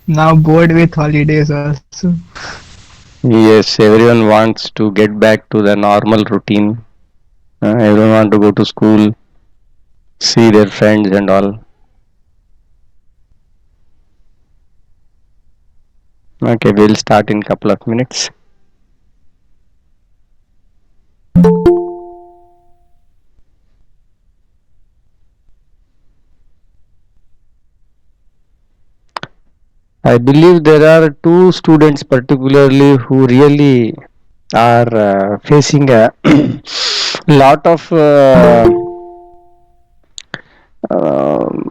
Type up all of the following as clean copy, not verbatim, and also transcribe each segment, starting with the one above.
Now bored with holidays also. Yes, everyone wants to get back to the normal routine. Everyone want to go to school, see their friends and all. Okay, we'll start in couple of minutes. I believe there are two students particularly who really are facing a lot of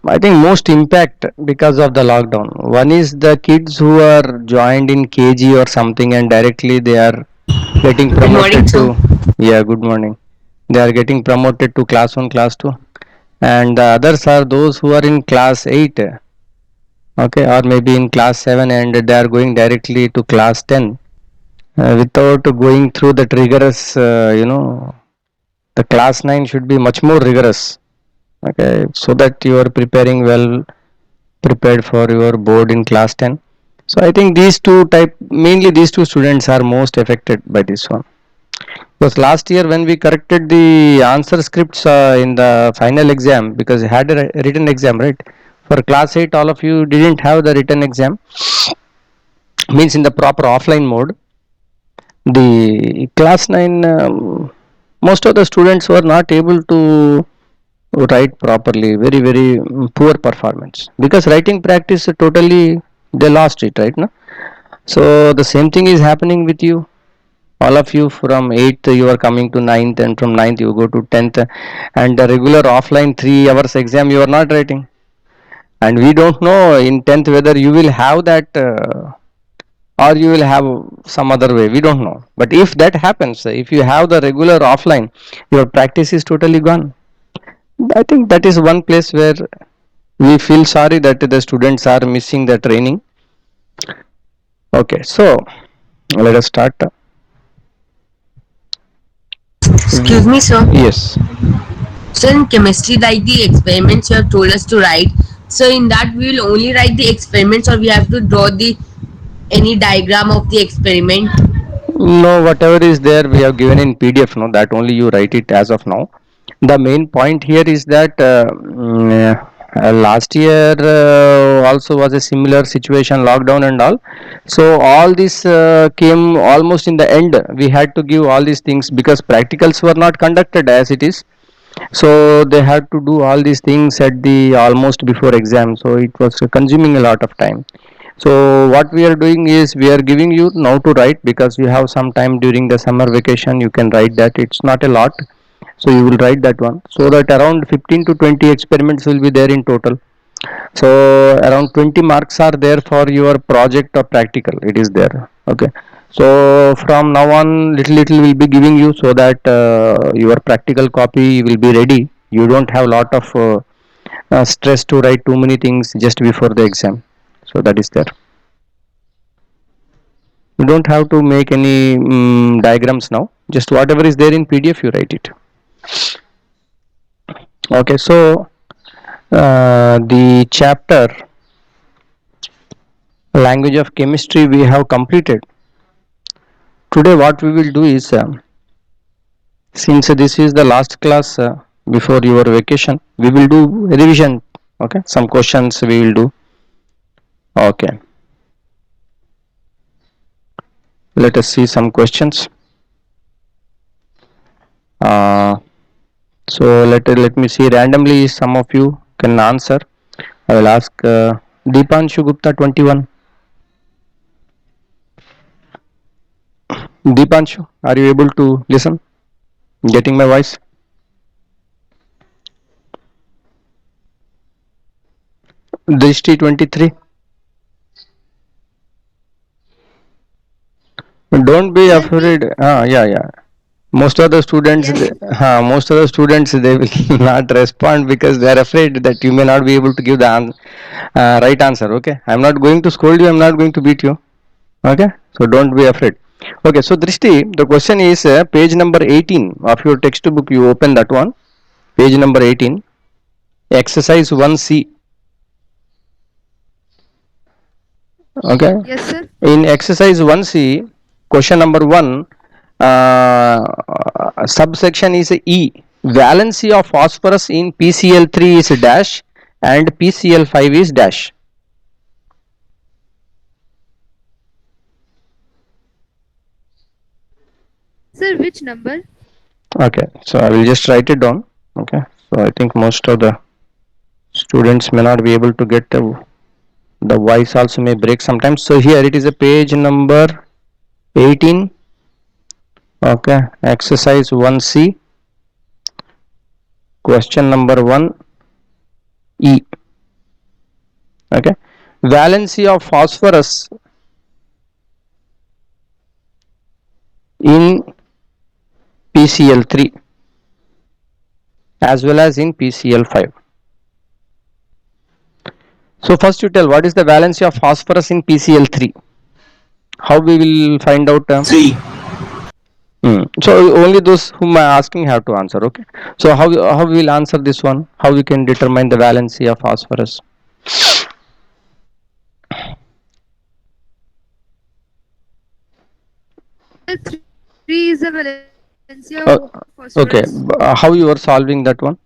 I think most impact because of the lockdown. One is the kids who are joined in KG or something and directly they are getting Good morning, promoted sir. to, yeah, good morning. They are getting promoted to class 1, class 2, and the others are those who are in class 8, okay, or maybe in class 7, and they are going directly to class 10 without going through that rigorous, the class 9 should be much more rigorous, okay, so that you are preparing well, prepared for your board in class 10. So I think these two type, mainly these two students are most affected by this one. Because last year when we corrected the answer scripts in the final exam, because we had a written exam, right? For class 8, all of you didn't have the written exam, means in the proper offline mode. The class 9, most of the students were not able to write properly, very, very poor performance. Because writing practice totally, they lost it, right? No? So the same thing is happening with you. All of you from 8th you are coming to 9th, and from 9th you go to 10th, and the regular offline 3 hours exam you are not writing, and we don't know in 10th whether you will have that or you will have some other way, we don't know. But if that happens, if you have the regular offline, your practice is totally gone. I think that is one place where we feel sorry that the students are missing the training. Okay, so let us start. Excuse me, sir. Yes. So in chemistry, like the experiments you have told us to write. So in that we will only write the experiments, or we have to draw the any diagram of the experiment. No, whatever is there, we have given in PDF. No, that only you write it as of now. The main point here is that last year also was a similar situation, lockdown and all. So all this came almost in the end. We had to give all these things because practicals were not conducted as it is. So they had to do all these things at the almost before exam. So it was consuming a lot of time. So what we are doing is we are giving you now to write, because you have some time during the summer vacation, you can write that. It's not a lot, so you will write that one, so that around 15 to 20 experiments will be there in total. So around 20 marks are there for your project or practical, it is there, okay. So from now on little little will be giving you, so that your practical copy will be ready. You don't have lot of stress to write too many things just before the exam. So that is there. You don't have to make any diagrams now, just whatever is there in PDF you write it. Okay, so the chapter language of chemistry we have completed. Today what we will do is, since this is the last class before your vacation, we will do revision. Okay, some questions we will do. Okay, let us see some questions. uh, so let me see randomly, some of you can answer. I will ask Deepanshu Gupta 21. Deepanshu, are you able to listen? Getting my voice? Drishti 23. Don't be Yes, afraid. Yeah, yeah. Most of the students, yes. most of the students, they will not respond because they are afraid that you may not be able to give the right answer. Okay, I'm not going to scold you. I'm not going to beat you. Okay, so don't be afraid. Okay, so Drishti, the question is page number 18 of your textbook. You open that one, page number 18, exercise 1C. Okay. Yes, sir. In exercise 1C, question number 1, subsection is E. Valency of phosphorus in PCl3 is dash and PCl5 is dash. Sir, which number? Okay, so I will just write it down. Okay, so I think most of the students may not be able to get the voice also may break sometimes. So here it is a page number 18. Okay, exercise 1C, question number 1 E. Okay, valency of phosphorus in PCl3 as well as in PCl5. So first you tell what is the valency of phosphorus in PCl3. How we will find out? 3. So only those whom I asking have to answer. Okay. So how we will answer this one? How we can determine the valency of phosphorus? Sir, 3 is the valency of phosphorus. Okay. How you are solving that one?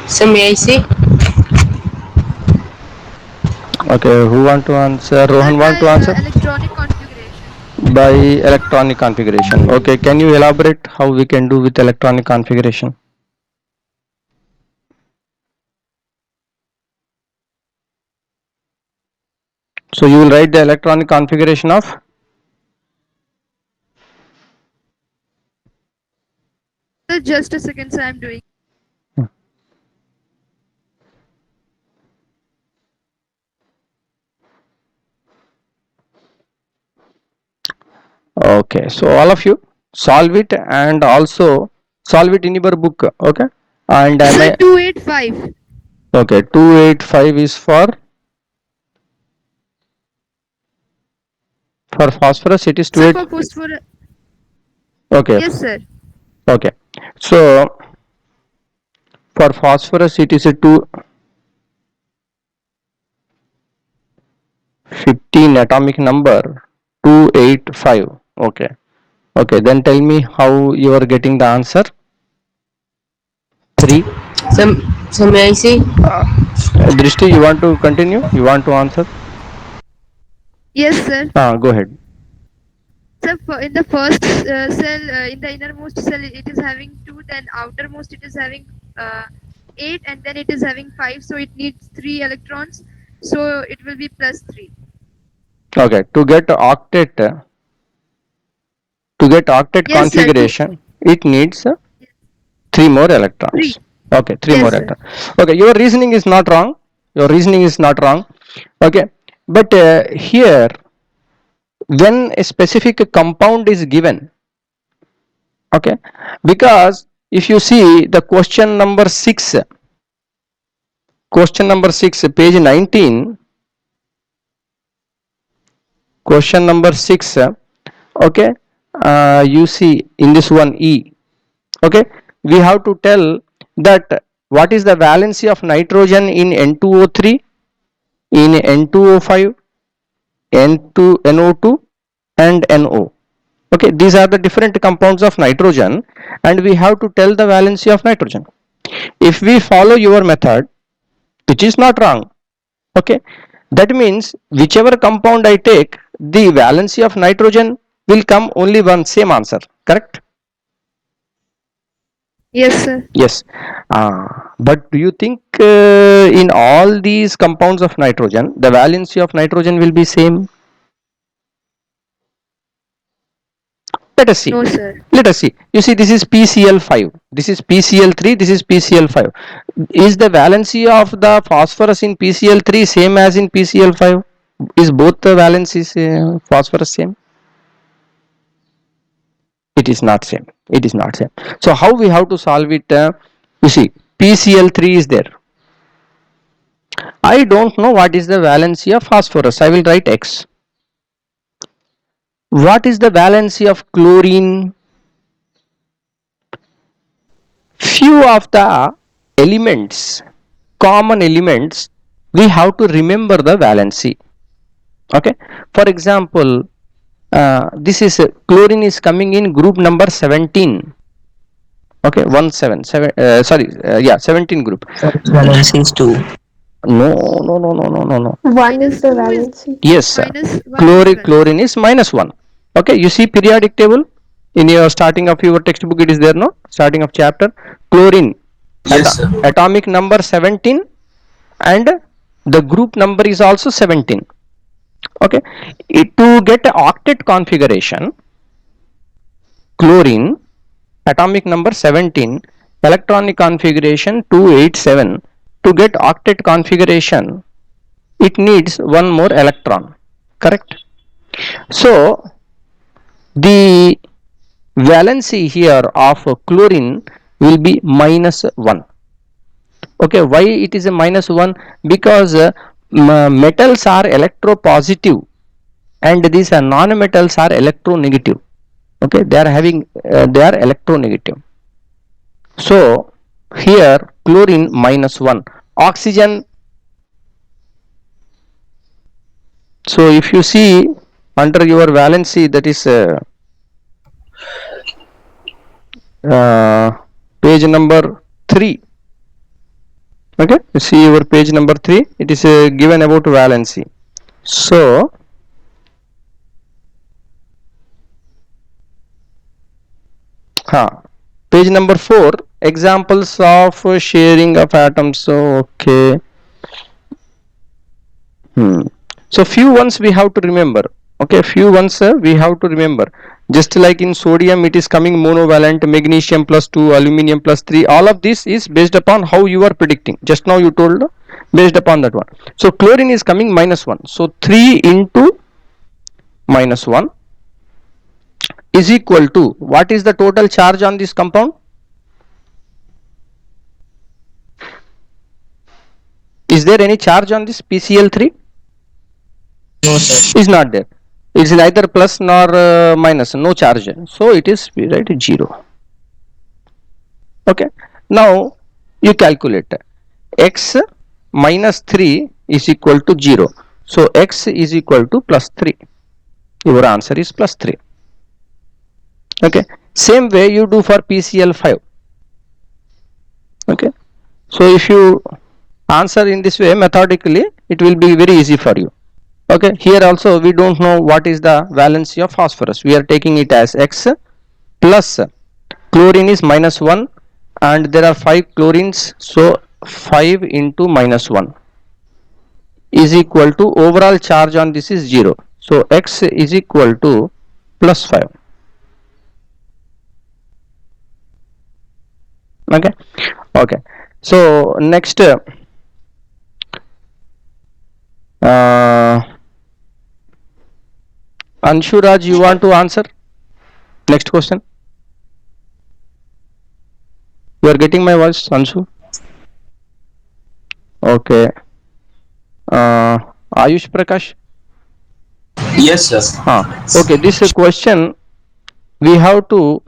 So may I say? Okay. Who want to answer? Rohan want to answer? Electronic configuration. By electronic configuration. Okay. Can you elaborate how we can do with electronic configuration? So you will write the electronic configuration of? Sir, just a second, sir, I'm doing. Okay, so all of you solve it and also solve it in your book. Okay, and Sir, 285. okay, 285 is for phosphorus. It is Sir, 28. for phosphorus. Okay. Yes, sir. Okay, so for phosphorus it is a 215 atomic number 285. Okay. Okay, then tell me how you are getting the answer. 3. So may I say? Drishti, you want to continue? You want to answer? Yes, sir. Go ahead. Sir, in the first cell, in the innermost cell, it is having 2, then outermost it is having 8, and then it is having 5, so it needs 3 electrons, so it will be plus 3. Okay, to get octet Yes, sir, configuration, it needs 3 more electrons. 3. Okay, 3 Yes, more sir. electrons. Okay, your reasoning is not wrong. Okay, but here when a specific compound is given, okay, because if you see the question number 6, page 19, question number 6, okay, you see in this one E, okay, we have to tell that what is the valency of nitrogen in N2O3, in N2O5, NO2 and NO. Okay, these are the different compounds of nitrogen and we have to tell the valency of nitrogen. If we follow your method, which is not wrong, okay, that means whichever compound I take, the valency of nitrogen will come only one same answer, correct? Yes, sir. Yes. But do you think in all these compounds of nitrogen, the valency of nitrogen will be same? Let us see. No, sir. Let us see. You see, this is PCl5. This is PCl3. This is PCl5. Is the valency of the phosphorus in PCl3 same as in PCl5? Is both the valencies phosphorus same? It is not same. It is not same. So how we have to solve it? You see, PCl3 is there. I don't know what is the valency of phosphorus. I will write X. What is the valency of chlorine? few of the elements, common elements, we have to remember the valency. Okay, for example, this is chlorine is coming in group number 17. Okay, 17 group. Valency is 2. No, no, no, no, no, no, no. 1 is the 2 is valency. Yes, sir. minus 1 is the Chlorine valency. is minus 1. Okay, you see periodic table in your starting of your textbook, it is there, no? Starting of chapter. Chlorine, Yes, sir. atomic number 17, and the group number is also 17. Okay, to get a octet configuration, chlorine, atomic number 17, electronic configuration 287. To get octet configuration, it needs one more electron, correct? So the valency here of chlorine will be minus 1. Okay, why it is a minus 1? Because metals are electropositive and these are non-metals are electronegative. Okay, they are having they are electronegative. So here chlorine minus 1, oxygen. So if you see under your valency, that is page number 3. Okay, you see your page number 3, it is given about valency. So page number 4, examples of sharing of atoms. So okay, so few ones we have to remember. Okay, few ones we have to remember. Just like in sodium, it is coming monovalent, magnesium plus 2, aluminium plus 3. All of this is based upon how you are predicting. Just now you told, based upon that one. So chlorine is coming minus 1. So 3 into minus 1 is equal to, what is the total charge on this compound? Is there any charge on this PCl3? No, sir. Is not there. It is neither plus nor minus, no charge. So it is, right, 0. Okay. Now you calculate x minus 3 is equal to 0. So x is equal to plus 3. Your answer is plus 3. Okay. Same way you do for PCl5. Okay. So if you answer in this way methodically, it will be very easy for you. Okay, here also we don't know what is the valency of phosphorus. We are taking it as x plus chlorine is minus 1 and there are 5 chlorines. So 5 into minus 1 is equal to, overall charge on this is 0. So x is equal to plus 5. Okay. Okay. So next Anshuraj, you want to answer? Next question. You are getting my voice, Anshu? Okay. Ayush Prakash? Yes, sir. Okay, this question we have to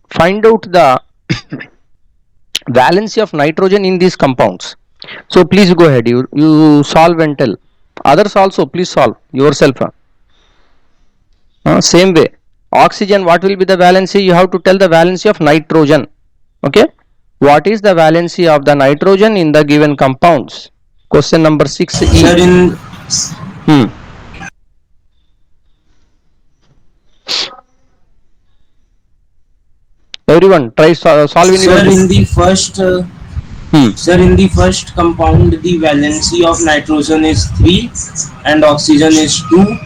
find out the valency of nitrogen in these compounds. So please go ahead, you solve and tell. Others also please solve yourself. Same way, oxygen, what will be the valency? You have to tell the valency of nitrogen. Okay, what is the valency of the nitrogen in the given compounds? Question number 6E. Sir, in Everyone try solving. sir, in the first sir, in the first compound, the valency of nitrogen is 3 and oxygen is 2.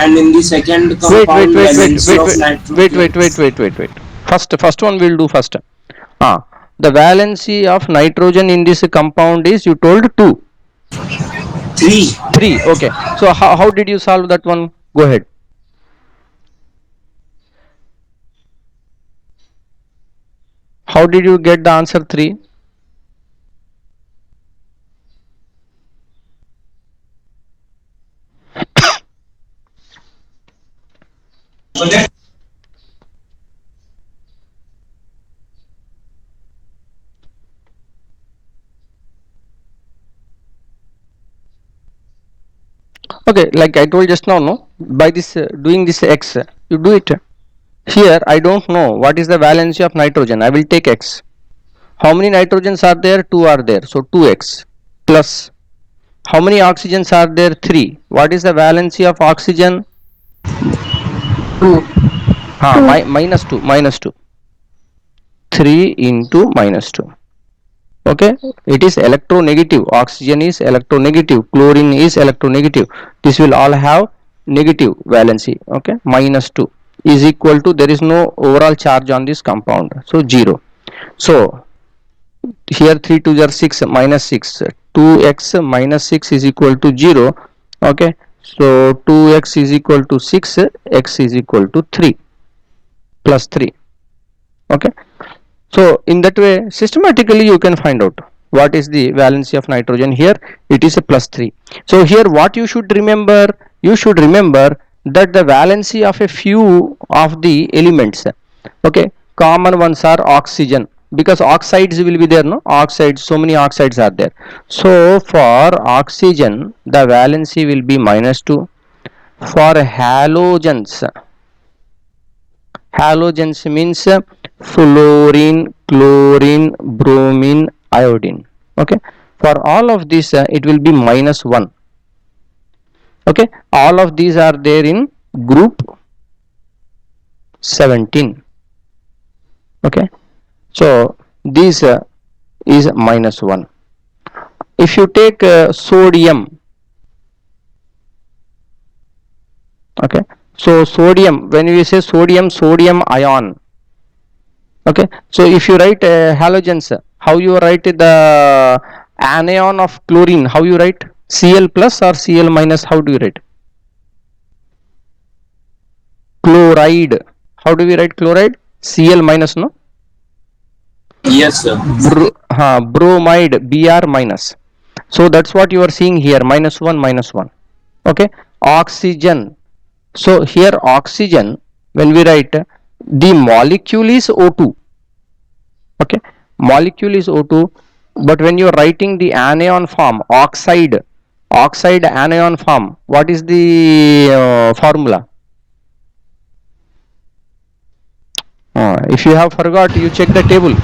And in the second compound, valency of nitrogen. Wait. First one we'll do first. The valency of nitrogen in this compound is, you told 2. 3. Okay. So how did you solve that one? Go ahead. How did you get the answer 3? Okay, like I told just now, no, by this doing this X, you do it. Here I don't know what is the valency of nitrogen. I will take X. How many nitrogens are there? 2 are there. So 2X plus. How many oxygens are there? 3. What is the valency of oxygen? 2. Minus 2. Minus 2. 3 into minus 2. Okay, it is electronegative. Oxygen is electronegative, chlorine is electronegative. This will all have negative valency. Okay, minus 2 is equal to, there is no overall charge on this compound, so 0. So here 3 2 are 6, minus 6, 2x minus 6 is equal to 0. Okay, so 2x is equal to 6, x is equal to 3 plus 3. Okay, so in that way systematically you can find out what is the valency of nitrogen. Here it is a plus 3. So here what you should remember, you should remember that the valency of a few of the elements, okay, common ones are oxygen, because oxides will be there, no, oxides, so many oxides are there. So for oxygen the valency will be minus 2. For halogens, halogens means fluorine, chlorine, bromine, iodine. Okay, for all of these it will be minus 1. Okay, all of these are there in group 17. Okay, so this is minus 1. If you take sodium, okay, so sodium, when we say sodium, sodium ion. Okay, so if you write halogens, how you write the anion of chlorine? How you write? Cl plus or Cl minus? How do you write? Chloride. How do we write chloride? Cl minus, no? Yes, sir. Bromide, Br minus. So that's what you are seeing here, minus 1, minus 1. Okay, oxygen. So here oxygen, when we write, the molecule is O2. Okay, molecule is O2, but when you are writing the anion form, oxide anion form, what is the formula? If you have forgot, you check the table.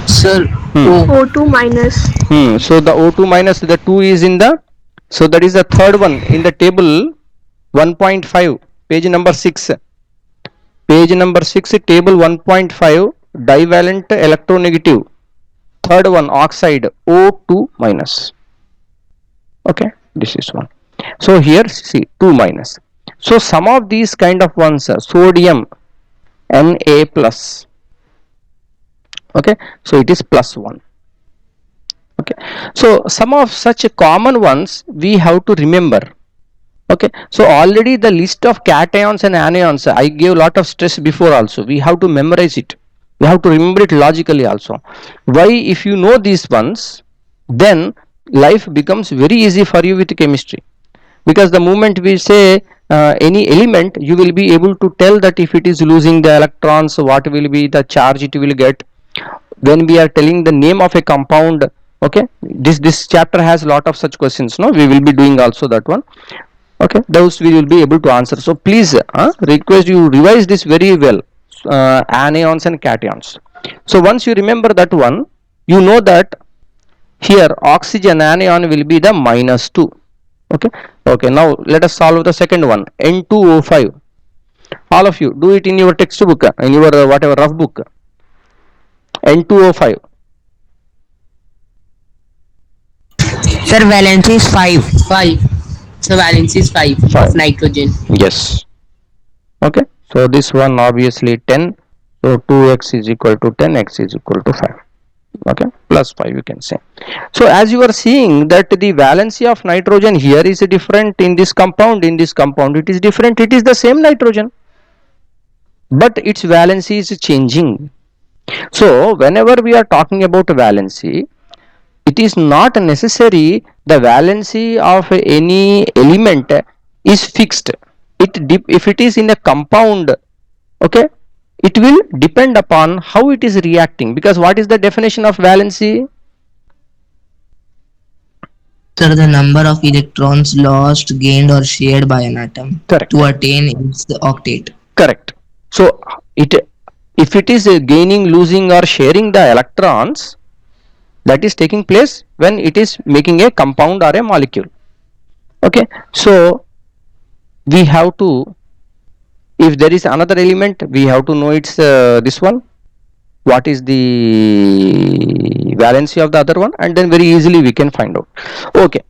Sir, O2 minus. So the O2 minus, the 2 is in the, so that is the third one in the table 1.5, page number 6. Page number 6, table 1.5, divalent electronegative. Third one, oxide, O2 minus. Okay, this is one. So here see 2 minus. So some of these kind of ones, sodium Na plus. Okay, so it is plus 1. Okay, so some of such common ones we have to remember. Okay, so already the list of cations and anions I gave a lot of stress before also. We have to memorize it. We have to remember it logically also. Why? If you know these ones, then life becomes very easy for you with chemistry. Because the moment we say any element, you will be able to tell that if it is losing the electrons, what will be the charge it will get. When we are telling the name of a compound, okay, this chapter has a lot of such questions, no, we will be doing also that one. Okay, those we will be able to answer. So please request you revise this very well, anions and cations. So once you remember that one, you know that here oxygen anion will be the minus 2. Okay, okay, now let us solve the second one, N2O5. All of you do it in your textbook, in your whatever rough book. N2O5. Sir, valence is 5. 5. So valence is 5 5. of nitrogen. Yes. Okay, so this one obviously 10. So 2x is equal to 10, x is equal to 5. Okay, plus 5 you can say. So as you are seeing that the valency of nitrogen here is different in this compound, it is different, it is the same nitrogen, but its valency is changing. So whenever we are talking about valency, it is not necessary the valency of any element is fixed. If it is in a compound, okay, it will depend upon how it is reacting. Because what is the definition of valency? Sir, the number of electrons lost, gained, or shared by an atom Correct. to attain its octet. Correct. So it, if it is gaining, losing, or sharing the electrons, that is taking place when it is making a compound or a molecule. Okay, so we have to, if there is another element, we have to know its this one, what is the valency of the other one, and then very easily we can find out. Okay,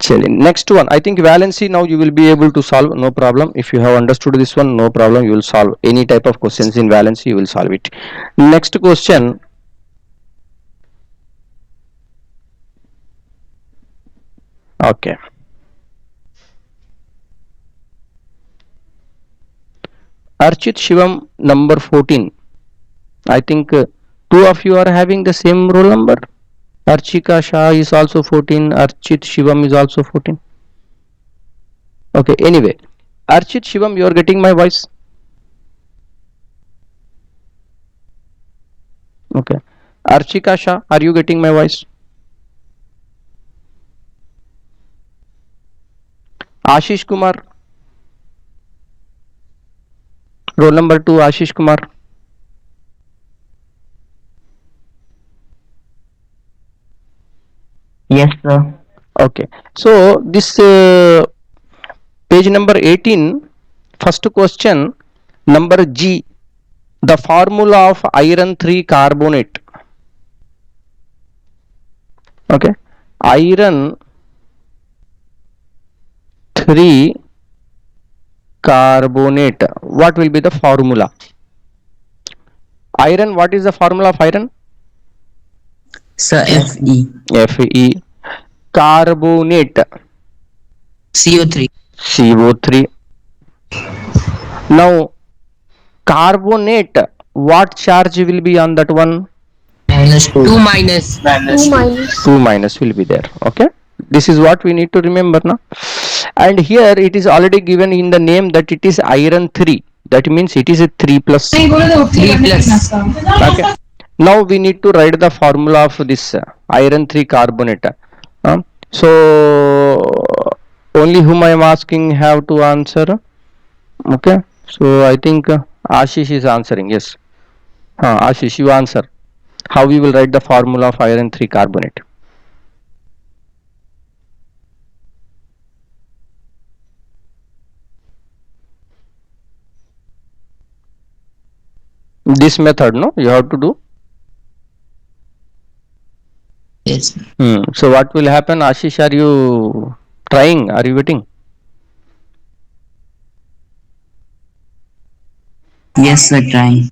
next one, I think valency now you will be able to solve, no problem. If you have understood this one, no problem, you will solve any type of questions in valency, you will solve it. Next question, okay, Archit Shivam number 14. I think two of you are having the same roll number. Archika Shah is also 14. Archit Shivam is also 14. Okay, anyway, Archit Shivam, you are getting my voice? Okay. Archika Shah, are you getting my voice? Ashish Kumar. Roll number 2, Ashish Kumar. Yes, sir. Okay. So this page number 18, first question, number G, the formula of iron 3 carbonate. Okay. Iron 3 carbonate. What will be the formula? Iron, what is the formula of iron? Sir, Fe. Fe. Carbonate. CO3. CO3. Now, carbonate, what charge will be on that one? -2. 2 minus. 2 minus. 2 minus will be there. Okay. This is what we need to remember now. And here it is already given in the name that it is iron 3. That means it is a 3 plus. 3 plus. Okay. Now we need to write the formula of this iron 3 carbonate. So only whom I am asking have to answer. Okay. So I think Ashish is answering. Yes. Ashish, you answer. How we will write the formula of iron 3 carbonate? This method, no? You have to do. Yes. So what will happen, Ashish? Are you trying? Are you waiting? Yes, sir, trying.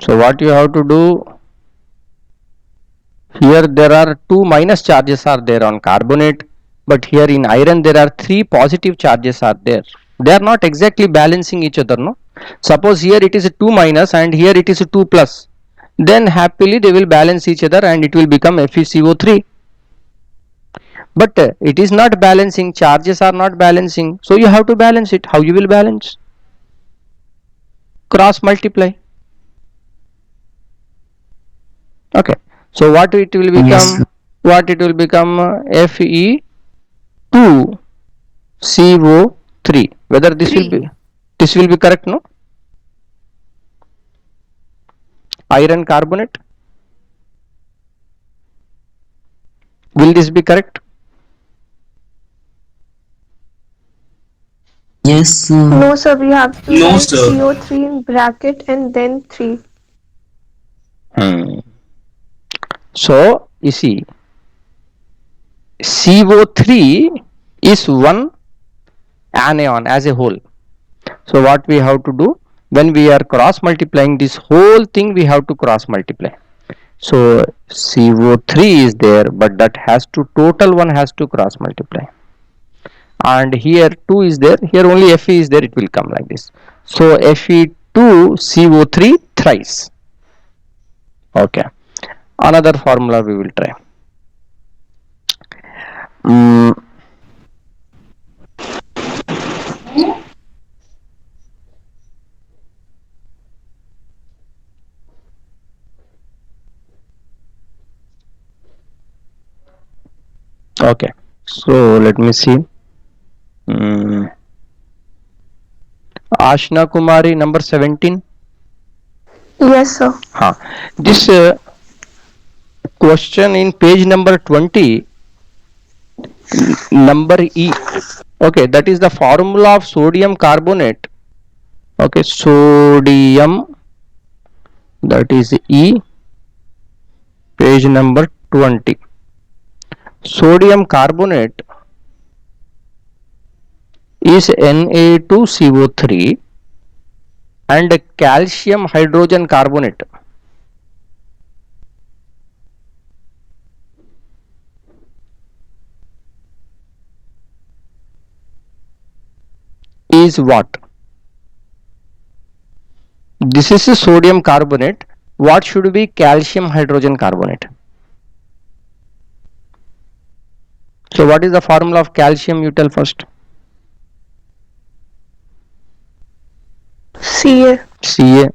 So what you have to do? Here there are 2 minus charges are there on carbonate, but here in iron there are 3 positive charges are there. They are not exactly balancing each other, no? Suppose here it is a 2 minus and here it is a 2 plus. Then happily they will balance each other and it will become FeCO3. But it is not balancing, charges are not balancing. So you have to balance it. How you will balance? Cross multiply. Okay. So what it will become? Yes. What it will become? Fe2CO3. Whether this will be correct, no? Iron carbonate. Will this be correct? Yes, sir. No, sir, we have to No, write sir. CO3 in bracket and then 3. So you see, CO3 is one anion as a whole. So what we have to do, when we are cross multiplying this whole thing, we have to cross multiply. So CO3 is there, but that has to, total one has to cross multiply. And here 2 is there, here only Fe is there, it will come like this. So Fe2CO3 thrice. Okay. Another formula we will try. Okay, so let me see. Ashna Kumari, number 17. Yes, sir. This question in page number 20, number E. Okay, that is the formula of sodium carbonate. Okay, sodium, that is E, page number 20. Sodium carbonate is Na2CO3 and calcium hydrogen carbonate is what? This is a sodium carbonate. What should be calcium hydrogen carbonate? So what is the formula of calcium? You tell first. Ca. Ca.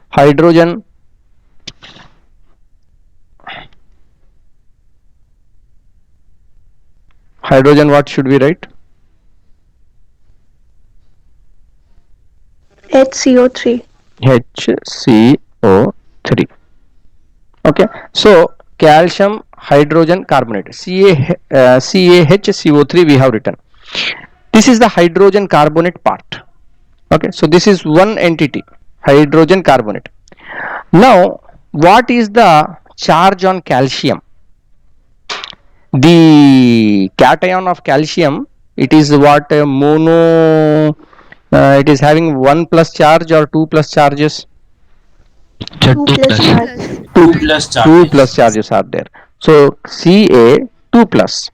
Hydrogen. Hydrogen, what should we write? HCO3. HCO3. Okay, so calcium hydrogen carbonate, CaHCO3 we have written. This is the hydrogen carbonate part. Okay, so this is one entity, hydrogen carbonate. Now what is the charge on calcium? The cation of calcium, it is what, mono, it is having 1 plus charge or 2 plus charges? 2 plus charge. 2 plus charges. 2 plus charges are there. So Ca 2 plus,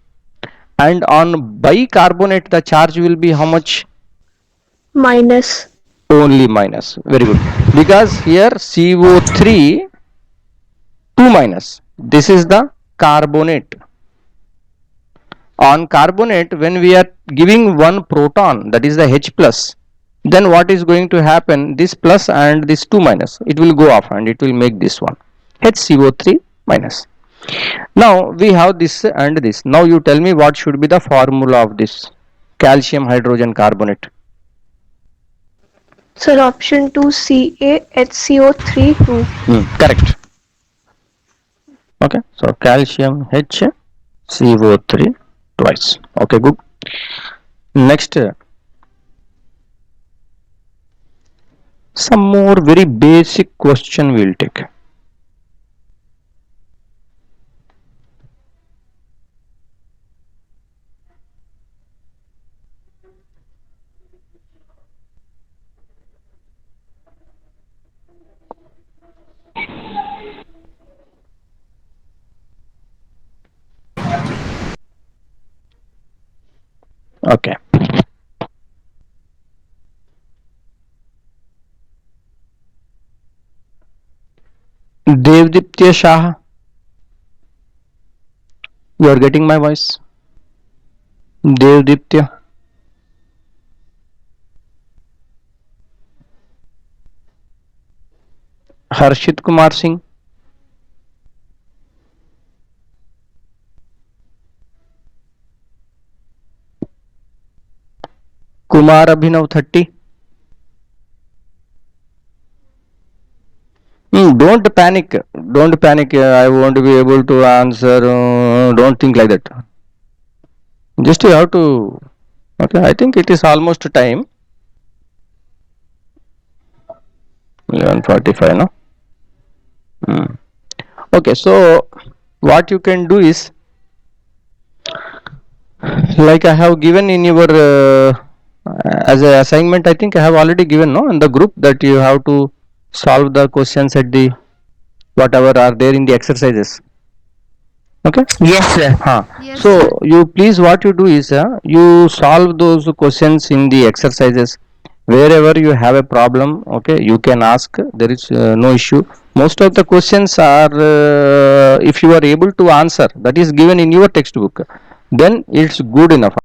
and on bicarbonate the charge will be how much? Minus. Only minus. Very good, because here CO3 2 minus, this is the carbonate. On carbonate, when we are giving one proton, that is the H plus, then what is going to happen? This plus and this 2 minus, it will go off and it will make this one, HCO3 minus. Now we have this and this. Now you tell me what should be the formula of this calcium hydrogen carbonate? Sir, option 2, CaHCO3 2. Correct. Okay, so calcium HCO3 twice. Okay, good. Next, some more very basic question we'll take. Okay. Devdiptya Shah, you are getting my voice? Devdiptya. Harshit Kumar Singh. Kumar Abhinav 30. Don't panic. Don't panic. I won't be able to answer. Don't think like that. Just you have to. Okay, I think it is almost time. 11:45, no? Okay, so what you can do is, like I have given in your as an assignment, I think I have already given, no, in the group, that you have to solve the questions at the whatever are there in the exercises. Okay. Yes, sir. Yes, So sir. you please, what you do is you solve those questions in the exercises. Wherever you have a problem, okay, you can ask. There is no issue. Most of the questions are, if you are able to answer, that is given in your textbook, then it's good enough.